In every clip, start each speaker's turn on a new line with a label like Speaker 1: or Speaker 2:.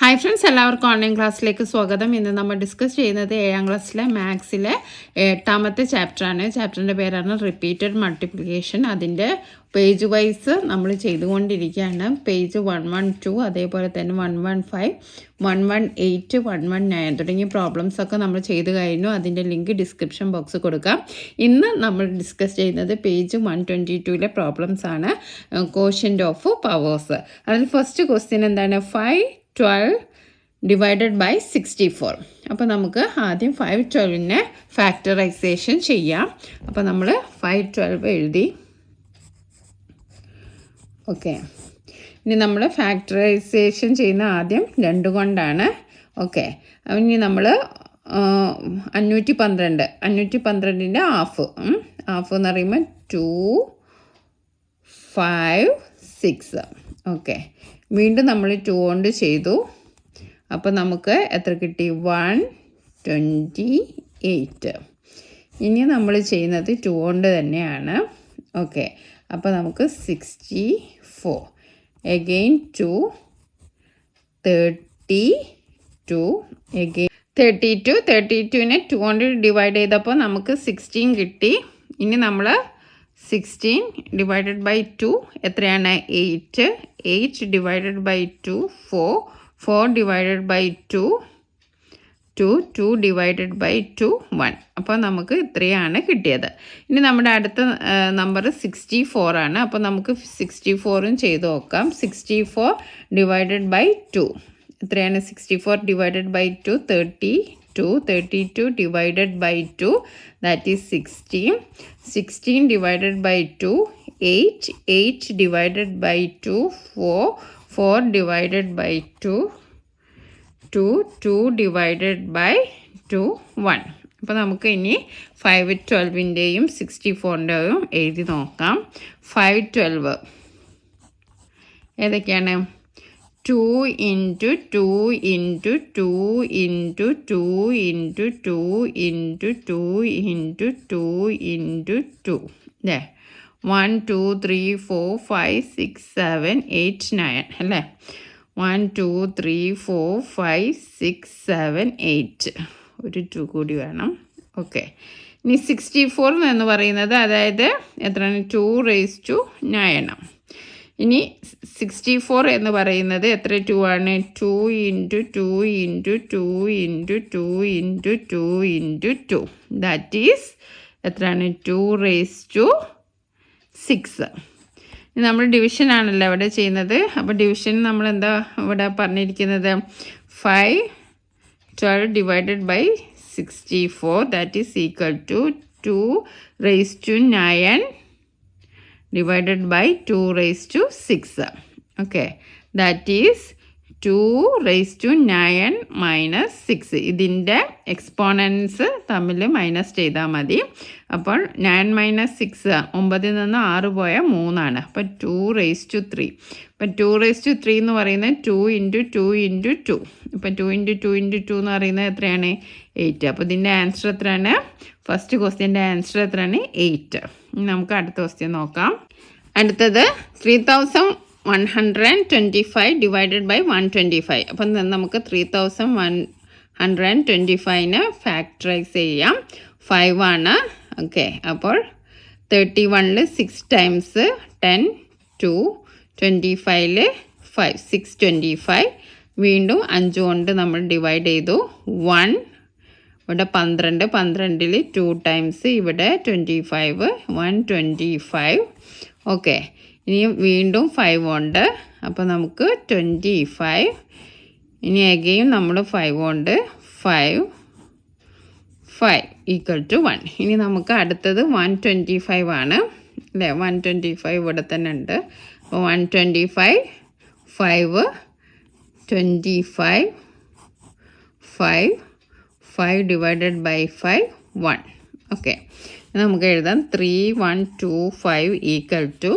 Speaker 1: Hi friends, എല്ലാവർക്കും online ക്ലാസ്സിലേക്ക് സ്വാഗതം. ഇന്ന് നമ്മൾ ഡിസ്കസ് ചെയ്യുന്നത് 7ാം ക്ലാസ്സിലെ മാത്സിലെ 8ാമത്തെ ചാപ്റ്ററാണ്. ചാപ്റ്ററിൻ്റെ പേരാണ് റിപ്പീറ്റഡ് മൾട്ടിപ്ലിക്കേഷൻ. അതിൻ്റെ പേജ് വൈസ് നമ്മൾ ചെയ്തുകൊണ്ടിരിക്കുകയാണ്. പേജ് 112, അതേപോലെ തന്നെ 115, 118, 119 തുടങ്ങിയ പ്രോബ്ലംസൊക്കെ നമ്മൾ ചെയ്ത് കഴിഞ്ഞു. അതിൻ്റെ ലിങ്ക് ഡിസ്ക്രിപ്ഷൻ ബോക്സ് കൊടുക്കാം. ഇന്ന് നമ്മൾ ഡിസ്കസ് ചെയ്യുന്നത് പേജ് 122ലെ പ്രോബ്ലംസ് ആണ്. Quotient of powers. അതിൽ ഫസ്റ്റ് ക്വസ്റ്റ്യൻ എന്താണ്? 512 ഡിവൈഡഡ് ബൈ 64. അപ്പോൾ നമുക്ക് ആദ്യം 512നെ ഫാക്ടറൈസേഷൻ ചെയ്യാം. അപ്പോൾ നമ്മൾ 512 എഴുതി. ഓക്കെ, ഇനി നമ്മൾ ഫാക്ടറൈസേഷൻ ചെയ്യുന്ന ആദ്യം 2 കൊണ്ടാണ്. ഓക്കെ, ഇനി നമ്മൾ 512ൻ്റെ ഹാഫ് എന്ന് പറയുമ്പോൾ 2, 5, 6. ഓക്കെ, വീണ്ടും നമ്മൾ 2 കൊണ്ട് ചെയ്തു. അപ്പോൾ നമുക്ക് എത്ര കിട്ടി? 128. ഇനി നമ്മൾ ചെയ്യുന്നത് 2 കൊണ്ട് തന്നെയാണ്. ഓക്കെ, അപ്പോൾ നമുക്ക് 64. എഗെയിൻ 2, 32. എഗെയിൻ 32നെ 2 കൊണ്ട് ഡിവൈഡ് ചെയ്തപ്പോൾ നമുക്ക് 16 കിട്ടി. ഇനി നമ്മൾ 16 ഡിവൈഡഡ് ബൈ 2 എത്രയാണ്? 8. 8 divided by 2 4. 4 divided by 2 2. 2 divided by 2 1. അപ്പോൾ നമുക്ക് ഇത്രയാണ് കിട്ടിയത്. ഇനി നമ്മുടെ അടുത്ത നമ്പർ 64 ആണ്. അപ്പോൾ നമുക്ക് 64ഉം ചെയ്ത് നോക്കാം. 64 ഡിവൈഡഡ് ബൈ 2 എത്രയാണ്? 64 divided by 2 32. 32 divided by 2, that is 16. 16 divided by 2 8. 8 divided by 2 4. 4 divided by 2 2. 2 divided by 2 1. അപ്പോൾ നമുക്ക് ഇനി 512ൻ്റെയും 64ൻ്റെയും എഴുതി നോക്കാം. 512 ഏതൊക്കെയാണ്? 2 into 2 into 2 into 2 into 2 into 2 into 2 into 2. അല്ലേ? 1 2 3 4 5 6 7 8 9 അല്ലേ? 1 2 3 4 5 6 7 8. ഒരു 2 കൂടി വേണം. ഓക്കെ, ഇനി 64 എന്ന് പറയുന്നത് അതായത് എത്രയാണ്? 2 raised to 9. ഇനി 64 എന്ന് പറയുന്നത് എത്ര 2 ആണ്? 2 into 2 into 2 into 2 into 2 into 2. That is എത്രയാണ്? 2 raised to 6. നമ്മൾ ഡിവിഷൻ ആണല്ലോ ഇവിടെ ചെയ്യുന്നത്. അപ്പോൾ ഡിവിഷൻ നമ്മൾ എന്താ ഇവിടെ പറഞ്ഞിരിക്കുന്നത്? 512 divided by 64, that is equal to 2 raised to 9 divided by 2 raised to 6. Okay, that is 2 raised to 9 minus 6. ഇതിൻ്റെ എക്സ്പോണൻസ് തമ്മിൽ മൈനസ് ചെയ്താൽ മതി. അപ്പോൾ 9 minus 6, 9ൽ നിന്ന് 6 പോയാൽ 3 അപ്പോൾ 2 raised to 3. അപ്പോൾ 2 raised to 3 എന്ന് പറയുന്നത് 2 into 2 into 2. അപ്പോൾ 2 into 2 into 2 എന്ന് പറയുന്നത് എത്രയാണ്? 8. അപ്പോൾ ഇതിൻ്റെ ആൻസർ എത്രയാണ്? ഫസ്റ്റ് ക്വസ്റ്റ്യൻ്റെ ആൻസർ എത്രയാണ്? 8. നമുക്ക് അടുത്ത ക്വസ്റ്റ്യൻ നോക്കാം. അടുത്തത് 3125 ഡിവൈഡഡ് ബൈ 125. അപ്പം നമുക്ക് 3125നെ ഫാക്ടറൈസ് ചെയ്യാം. 5 ആണ്. ഓക്കെ, അപ്പോൾ 31ൽ 6 ടൈംസ് 10 2. 25ൽ 5 625. വീണ്ടും 5 കൊണ്ട് നമ്മൾ ഡിവൈഡ് ചെയ്തു. 1 ഇവിടെ 12. 12ൽ 2 ടൈംസ് ഇവിടെ 25 125. ഓക്കെ, ഇനി വീണ്ടും 5 ഉണ്ട്. അപ്പോൾ നമുക്ക് 25. ഇനി അഗെയിൻ നമ്മൾ 5 ഉണ്ട്. 5 ഈക്വൽ ടു 1. ഇനി നമുക്ക് അടുത്തത് 125 ആണ് അല്ലേ? 125 ഇവിടെ തന്നെ ഉണ്ട്. അപ്പോൾ 125 5 25 5 5 ഡിവൈഡഡ് ബൈ 5 1. ഓക്കെ, നമുക്ക് എഴുതാം 3125 equal to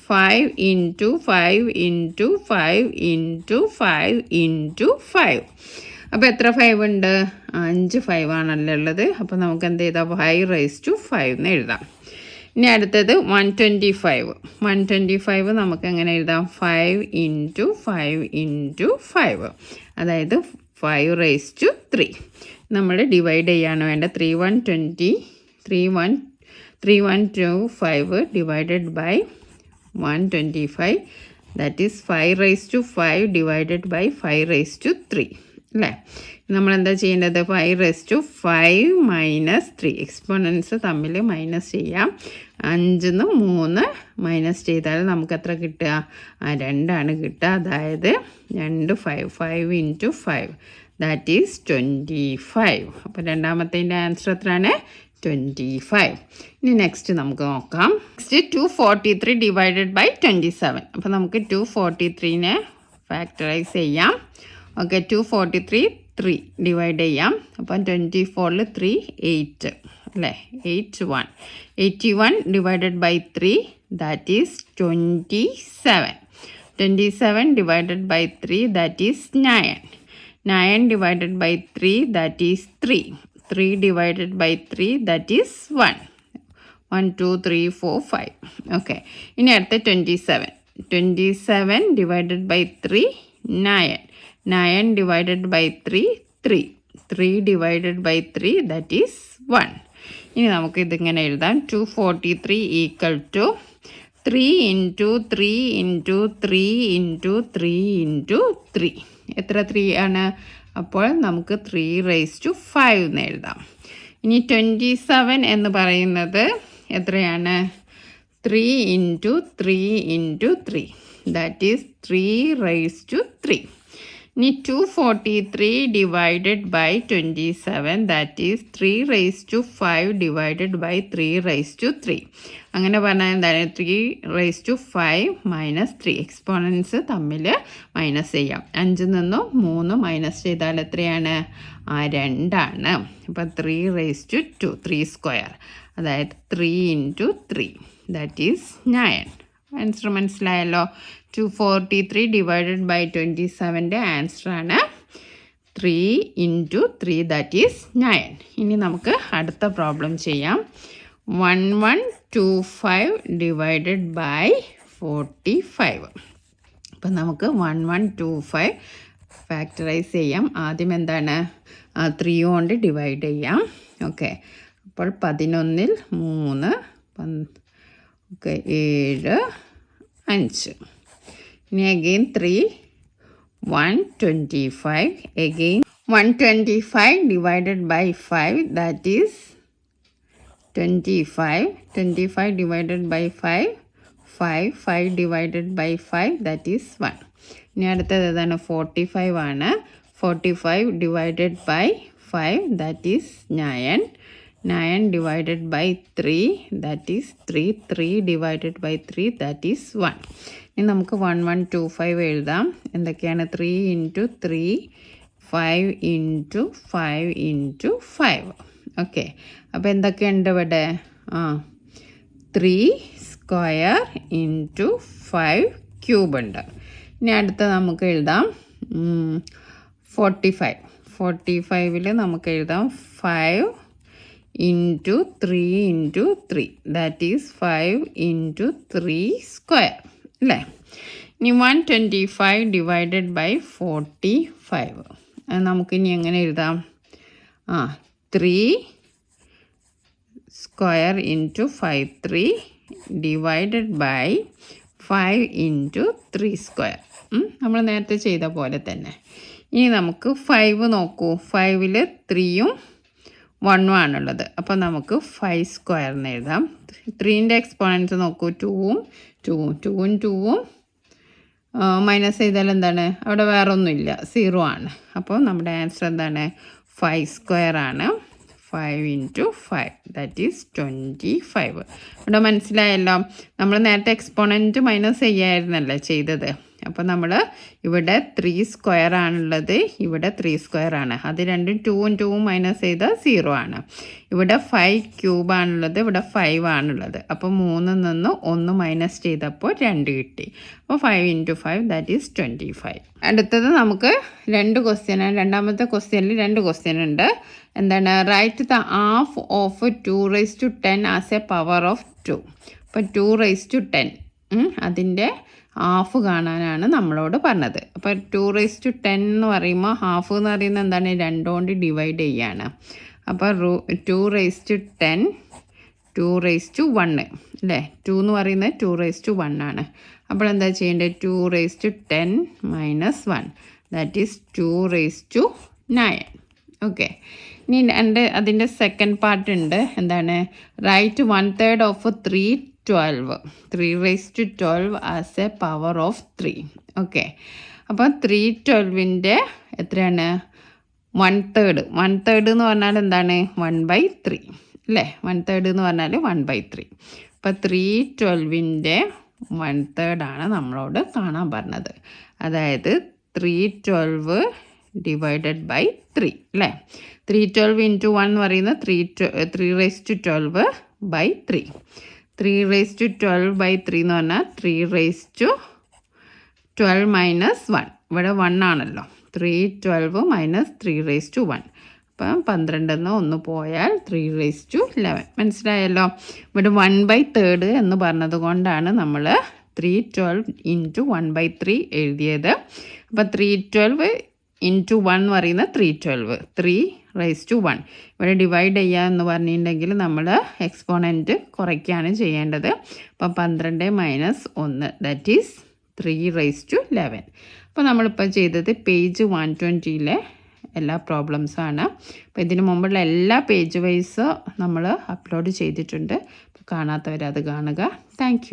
Speaker 1: 5 into 5 into 5 into 5 into 5. അപ്പോൾ എത്ര 5 ഉണ്ട്? 5 5 ആണല്ലോ ഉള്ളത്. അപ്പോൾ നമുക്ക് എന്ത് ചെയ്താൽ 5 raised to 5 എന്ന് എഴുതാം. ഇനി അടുത്തത് 125. 125 നമുക്ക് എങ്ങനെ എഴുതാം? 5 ഇൻറ്റു 5 ഇൻറ്റു 5, അതായത് 5 റൈസ് ടു 3. നമ്മൾ ഡിവൈഡ് ചെയ്യാണ് വേണ്ട. 3125 divided by 125, that is 5 raise to 5 divided by 5 raise to 3 അല്ലേ? നമ്മളെന്താ ചെയ്യേണ്ടത്? 5 റൈസ് ടു 5 മൈനസ് 3, എക്സ്പോണൻസ് തമ്മിൽ മൈനസ് ചെയ്യാം. 5-ന്ന് 3 മൈനസ് ചെയ്താൽ നമുക്ക് എത്ര കിട്ടുക? 2 കിട്ടുക. അതായത് 2 5 ഇൻറ്റു 5, ദാറ്റ് ഈസ് 25. അപ്പോൾ രണ്ടാമത്തേൻ്റെ ആൻസർ എത്രയാണ്? 25. ഇനി നെക്സ്റ്റ് നമുക്ക് നോക്കാം. Next 243 divided by 27. അപ്പോൾ നമുക്ക് 243നെ ഫാക്ടറൈസ് ചെയ്യാം. ഓക്കെ, 243 3 ഡിവൈഡ് ചെയ്യാം. അപ്പം 24ൽ 3 8 അല്ലേ? 81. 81 divided by 3, that is 27. 27 divided by 3, that is 9. 9 divided by 3, that is 3. 3 divided by 3, that is 1. 1, 2, 3, 4, 5. Okay. ഇനി അടുത്ത 27. 27 divided by 3, 9. 9 divided by 3, 3. 3 divided by 3, that is 1. ഇനി നമുക്ക് ഇതിങ്ങനെ എഴുതാം. 243 equal to 3 into 3 into 3 into 3 into 3. എത്ര 3 ആണ്? അപ്പോൾ നമുക്ക് 3 റൈസ് ടു 5 എന്ന് എഴുതാം. ഇനി 27 എന്ന് പറയുന്നത് എത്രയാണ്? 3 into 3 into 3, that is 3 raise to 3. ഇനി 243 divided by 27, that is 3 raise to 5 divided by 3 raise to 3. അങ്ങനെ പറഞ്ഞാൽ എന്താണ്? 3 റൈസ് ടു 5 മൈനസ് 3, എക്സ്പോണൻസ് തമ്മിൽ മൈനസ് ചെയ്യാം. 5-ൽ നിന്നും 3 മൈനസ് ചെയ്താൽ എത്രയാണ്? 2. അപ്പോൾ 3 റൈസ് ടു 2, 3 സ്ക്വയർ, അതായത് 3 ഇൻറ്റു 3, ദാറ്റ് ഈസ് 9. ആൻസർ മനസ്സിലായല്ലോ? 243 ഡിവൈഡഡ് ബൈ 27ൻ്റെ ആൻസറാണ് 3 ഇൻറ്റു 3, ദാറ്റ് ഈസ് 9. ഇനി നമുക്ക് അടുത്ത പ്രോബ്ലം ചെയ്യാം. 1125 ഡിവൈഡഡ് ബൈ 45. അപ്പം നമുക്ക് 1125 ഫാക്ടറൈസ് ചെയ്യാം. ആദ്യം എന്താണ്? 3 കൊണ്ട് ഡിവൈഡ് ചെയ്യാം. ഓക്കെ, അപ്പോൾ 11-ൽ 3, ഓക്കെ 7, 5. ഇനി again 3, 125. Again 125 divided by 5, that is 25. 25 divided by 5, 5. 5 divided by 5, that is 1. ഇനി അടുത്തത് ഏതാണ്? 45 ആണ്. 45 divided by 5, that is 9. 9 divided by 3, that is 3. 3 divided by 3, that is 1. ഇനി നമുക്ക് 1125 എഴുതാം. എന്തൊക്കെയാണ്? 3 ഇൻറ്റു 3, 5 ഇൻറ്റു 5 ഇൻറ്റു 5. ഓക്കെ, അപ്പോൾ എന്തൊക്കെയുണ്ട് ഇവിടെ? 3 സ്ക്വയർ ഇൻറ്റു 5 ക്യൂബ് ഉണ്ട്. ഇനി അടുത്ത നമുക്ക് എഴുതാം 45. 45-ൽ നമുക്ക് എഴുതാം 5 into 3 into 3, that is 5 into 3 square അല്ലേ? ഇനി 125 ഡിവൈഡഡ് ബൈ 45, നമുക്കിനി എങ്ങനെ എഴുതാം? 3 square into 5 3 divided by 5 into 3 square. നമ്മൾ നേരത്തെ ചെയ്ത പോലെ തന്നെ. ഇനി നമുക്ക് 5 നോക്കൂ. 5-ൽ 3-ഉം 1-ഉം ആണുള്ളത്. അപ്പോൾ നമുക്ക് 5 സ്ക്വയർ എന്ന് എഴുതാം. 3ൻ്റെ എക്സ്പോണൻസ് നോക്കൂ. 2-ഉം 2-ഉം 2-ഉം 2-ഉം മൈനസ് ചെയ്താൽ എന്താണ്? അവിടെ വേറെ ഒന്നുമില്ല, 0 ആണ്. അപ്പോൾ നമ്മുടെ ആൻസർ എന്താണ്? 5 സ്ക്വയർ ആണ്. 5 ഇൻറ്റു 5, ദാറ്റ് ഈസ് 25. ഇവിടെ മനസ്സിലായല്ലോ? നമ്മൾ നേരത്തെ എക്സ്പോണൻറ്റ് മൈനസ് ചെയ്യായിരുന്നല്ലേ ചെയ്തത്. അപ്പോൾ നമ്മൾ ഇവിടെ 3 സ്ക്വയർ ആണുള്ളത്, ഇവിടെ 3 സ്ക്വയർ ആണ്. അത് രണ്ടും 2ഉം 2ഉം മൈനസ് ചെയ്താൽ 0 ആണ്. ഇവിടെ 5 ക്യൂബ് ആണുള്ളത്, ഇവിടെ 5 ആണുള്ളത്. അപ്പോൾ 3 നിന്ന് 1 മൈനസ് ചെയ്തപ്പോൾ 2 കിട്ടി. അപ്പോൾ 5 × 5 ദാറ്റ് ഈസ് 25. അടുത്തത് നമുക്ക് രണ്ടാമത്തെ ക്വസ്റ്റ്യനിൽ 2 ക്വസ്റ്റ്യൻ ഉണ്ട്. എന്താണ്? Write the half of 2⁻10 as a power of 2. അപ്പോൾ 2⁻10 അതിൻ്റെ ഹാഫ് കാണാനാണ് നമ്മളോട് പറഞ്ഞത്. അപ്പോൾ 2⁻10 എന്ന് പറയുമ്പോൾ ഹാഫ് എന്ന് പറയുന്നത് എന്താണ്? 2 കൊണ്ട് ഡിവൈഡ് ചെയ്യാണ്. അപ്പോൾ 2⁻10 2⁻1 അല്ലേ? 2 എന്ന് പറയുന്നത് 2⁻1 ആണ്. അപ്പോൾ എന്താ ചെയ്യേണ്ടത്? 2⁻10 - 1 ദാറ്റ് ഈസ് 2⁻9. ഓക്കെ. ഇനി അതിൻ്റെ സെക്കൻഡ് പാർട്ട് ഉണ്ട്. എന്താണ്? Write 1/3 of 312 3⁻12 as a power of 3. Okay. അപ്പോൾ 312ൻ്റെ എത്രയാണ്? 1/3 എന്ന് പറഞ്ഞാൽ എന്താണ്? 1/3 അല്ലേ? 1/3 എന്ന് പറഞ്ഞാൽ 1/3. അപ്പോൾ 312ൻ്റെ 1/3 ആണ് നമ്മളോട് കാണാൻ പറഞ്ഞത്. അതായത് 312 ഡിവൈഡഡ് ബൈ 3 അല്ലേ? 312 × 1 എന്ന് പറയുന്നത് 3⁻12 ബൈ 3. 3⁻12 ബൈ 3 എന്ന് പറഞ്ഞാൽ 3⁻12 - 1. ഇവിടെ 1 ആണല്ലോ. 312 - 3⁻1. അപ്പം 12 1 പോയാൽ 3⁻11. മനസ്സിലായല്ലോ? ഇവിടെ 1/3 എന്ന് പറഞ്ഞത് കൊണ്ടാണ് നമ്മൾ 312 × 1/3 എഴുതിയത്. അപ്പോൾ 312 × 1 എന്ന് പറയുന്നത് 312 3⁻1. ഇവിടെ ഡിവൈഡ് ചെയ്യുക എന്ന് പറഞ്ഞിട്ടുണ്ടെങ്കിൽ നമ്മൾ എക്സ്പോണൻറ്റ് കുറയ്ക്കുകയാണ് ചെയ്യേണ്ടത്. അപ്പോൾ 12 - 1 ദാറ്റ് ഈസ് 3⁻11. അപ്പോൾ നമ്മളിപ്പോൾ ചെയ്തത് പേജ് 120 എല്ലാ പ്രോബ്ലംസാണ്. അപ്പോൾ ഇതിനു മുമ്പുള്ള എല്ലാ പേജ് വൈസ് നമ്മൾ അപ്ലോഡ് ചെയ്തിട്ടുണ്ട്. അപ്പോൾ കാണാത്തവരത് കാണുക. താങ്ക്